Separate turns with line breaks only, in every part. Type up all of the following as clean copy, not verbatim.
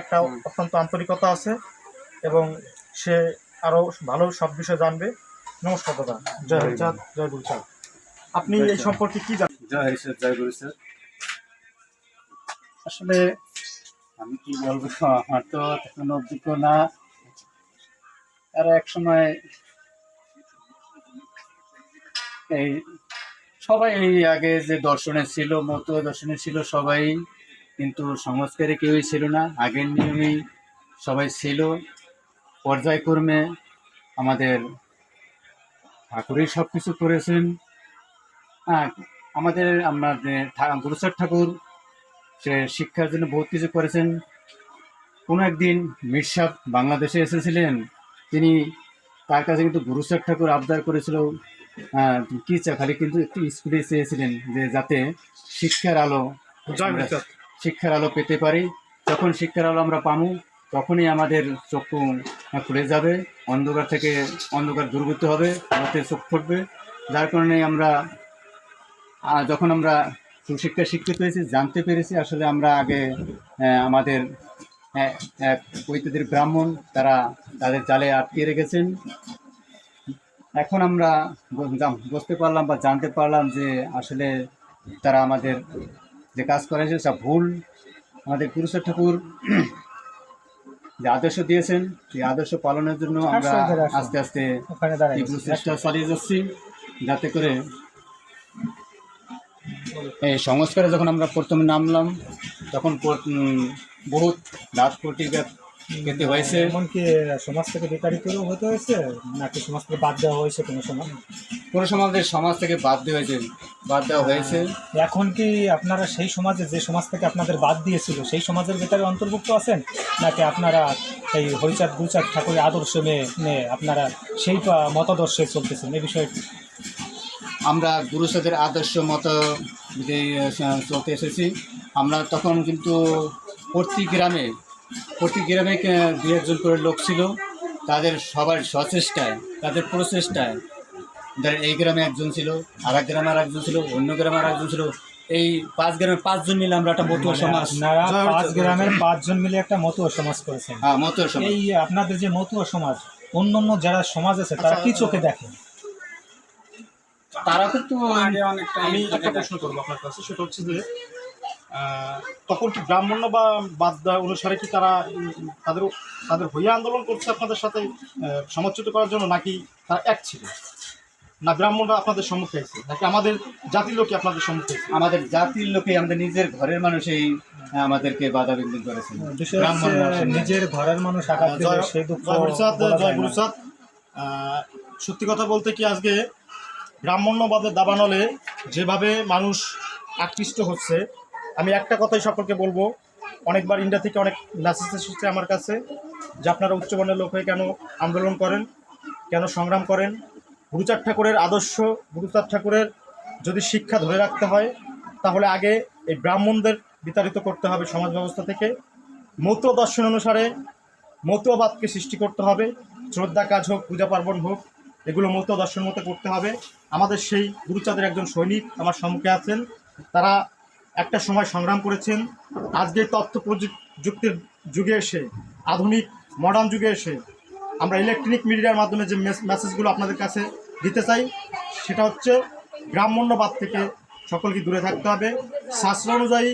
একটা অত্যন্ত আন্তরিকতা আছে এবং সে আরও ভালো সব বিষয়ে জানবে। নমস্কার দাদা। জয় হরিচাঁদ, জয় গুরুচাঁদ। আপনি এই সম্পর্কে কি জানেন?
জয় হরিচাঁদ, জয় গুরুচাঁদ। আসলে আমি কি বলবো, আমার তো কোনো অভিজ্ঞ না। আর এক সময় এই সবাই এই আগে যে দর্শনে ছিল, মত দর্শনে ছিল সবাই, কিন্তু সংস্কারে কেউই ছিল না। আগের নিয়মেই সবাই ছিল। পর্যায়ক্রমে আমাদের ঠাকুরই সব কিছু করেছেন। হ্যাঁ, আমাদের গুরুচাঁদ ঠাকুর সে শিক্ষার জন্য বহুত কিছু করেছেন। কোনো একদিন মীর সাহেব বাংলাদেশে এসেছিলেন, তিনি তার কাছে কিন্তু গুরুচাঁদ ঠাকুর আবদার করেছিল কি খালি কিন্তু একটু স্কুলে চেয়েছিলেন যে যাতে শিক্ষার আলো পেতে পারি। যখন শিক্ষার আলো আমরা পাবো তখনই আমাদের চক্ষু খুলে যাবে, অন্ধকার দূরীভূত হবে, আলোতে চোখ ফুটবে। যার কারণে আমরা যখন আমরা সুশিক্ষা শিক্ষিত হয়েছি, জানতে পেরেছি আসলে আমরা আগে আমাদের এক পৈতৃক ব্রাহ্মণ তারা তাদের জালে আটকে রেখেছেন। এখন আমরা বুঝতে পারলাম বা জানতে পারলাম যে আসলে তারা আমাদের যে কাজ করেছে সব ভুল। আমাদের গুরুচাঁদ ঠাকুর যে আদর্শ দিয়েছেন সেই আদর্শ পালনের জন্য আমরা আস্তে আস্তে চেষ্টা চালিয়ে যাচ্ছি, যাতে করে এই সংস্কারে যখন আমরা প্রথমে নামলাম তখন বহুত দাঁত প্রতিঘাত খেতে হয়েছে।
এমনকি সমাজ থেকে বিতাড়িতও হতে হয়েছে, নাকি সমাজ থেকে বাদ দেওয়া হয়েছে? কোনো
সমাজ থেকে বাদ দেওয়া হয়েছে।
এখন কি আপনারা সেই সমাজে, যে সমাজ থেকে আপনাদের বাদ দিয়েছিল, সেই সমাজের ভেতরে অন্তর্ভুক্ত আছেন, নাকি আপনারা এই হরিচাঁদ গুরুচাঁদ ঠাকুরের আদর্শ নিয়ে আপনারা সেই মতাদর্শে চলতেছেন? এই বিষয়ে
আমরা গুরুচাঁদের আদর্শ মতো যে চলতে এসেছি। আমরা তখন কিন্তু প্রতি গ্রামে 2-1 জন করে লোক ছিল। তাদের সবার সচেষ্টায়, তাদের প্রচেষ্টায় এই গ্রামে একজন ছিল, আর এক গ্রামে আর একজন ছিল, অন্য গ্রামে আর একজন ছিল। এই 5 গ্রামে 5 জন মিলে আমরা একটা মতুয়া সমাজ।
5 গ্রামের 5 জন মিলে একটা মতুয়া সমাজ করেছেন।
হ্যাঁ, মতুয়া সমাজ।
এই আপনাদের যে মতুয়া সমাজ, অন্য যারা সমাজ আছে তারা কি চোখে দেখে?
তারা কিন্তু
আমি একটা প্রশ্ন করবো আপনার কাছে, সেটা হচ্ছে যে তখন কি ব্রাহ্মণ্য বা বাদদা অনুসারে কি তারা তাদের হইয়া আন্দোলন করছে আপনাদের সাথে সমাজচ্যুত করার জন্য, নাকি তারা এক ছিল? না ব্রাহ্মণরা আপনাদের সম্মুখে আছে, নাকি আমাদের জাতির লোকে আপনাদের সম্মুখে আছে?
আমাদের জাতির লোকে, আমাদের নিজের ঘরের মানুষই আমাদেরকে বাধা বিঘ্ন করেছে।
নিজের ঘরের মানুষ। জয় গুরুচাঁদ। সত্যি কথা বলতে কি, আজকে ব্রাহ্মণ্যবাদের দাবানলে যেভাবে মানুষ আকৃষ্ট হচ্ছে, আমি একটা কথাই সকলকে বলবো। অনেকবার ইন্ডিয়া থেকে অনেক মেসেজ এসেছে আমার কাছে যে আপনারা উচ্চবর্ণের লোক হয়ে কেন আন্দোলন করেন, কেন সংগ্রাম করেন। গুরুচাঁদ ঠাকুরের আদর্শ, গুরুচাঁদ ঠাকুরের যদি শিক্ষা ধরে রাখতে হয়, তাহলে আগে এই ব্রাহ্মণদের বিতাড়িত করতে হবে সমাজ ব্যবস্থা থেকে। মতুয়া দর্শন অনুসারে মতুয়াবাদকে সৃষ্টি করতে হবে। শ্রদ্ধা কাজ হোক, পূজা পার্বণ হোক, এগুলো মতুয়া দর্শন মতো করতে হবে। আমাদের সেই গুরুচাঁদের একজন সৈনিক আমার সম্মুখে আছেন, তারা একটা সময় সংগ্রাম করেছেন। আজকে তথ্য প্রযুক্তির যুগে এসে, আধুনিক মডার্ন যুগে এসে আমরা ইলেকট্রনিক মিডিয়ার মাধ্যমে যে মেসেজগুলো আপনাদের কাছে দিতে চাই, সেটা হচ্ছে ব্রাহ্মণ্যবাদ থেকে সকলকে দূরে থাকতে হবে। শাস্ত্র অনুযায়ী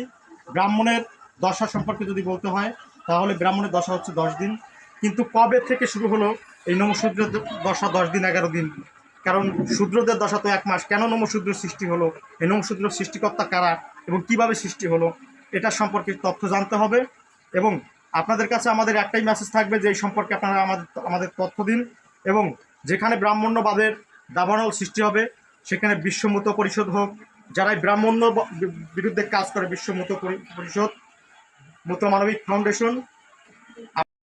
ব্রাহ্মণের দশা সম্পর্কে যদি বলতে হয়, তাহলে ব্রাহ্মণের দশা হচ্ছে 10 দিন। কিন্তু কবে থেকে শুরু হলো এই নমশূদ্রের দশা 10 দিন 11 দিন? কারণ শূদ্রদের দশা তো 1 মাস। কেন নমশূদ্র সৃষ্টি হলো, এই নমশূদ্র সৃষ্টিকর্তা কারা এবং কিভাবে সৃষ্টি হলো, এটা সম্পর্কে তথ্য জানতে হবে। এবং আপনাদের কাছে আমাদের একটাই মেসেজ থাকবে যে এই সম্পর্কে আপনারা আমাদের তথ্য দিন। এবং যেখানে ব্রাহ্মণ্যবাদের দাবানল সৃষ্টি হবে, সেখানে বিশ্ব মত পরিষদ হোক, যারাই ব্রাহ্মণ্য বিরুদ্ধে কাজ করে, বিশ্ব মত পরিষদ, মত মানবিক ফাউন্ডেশন,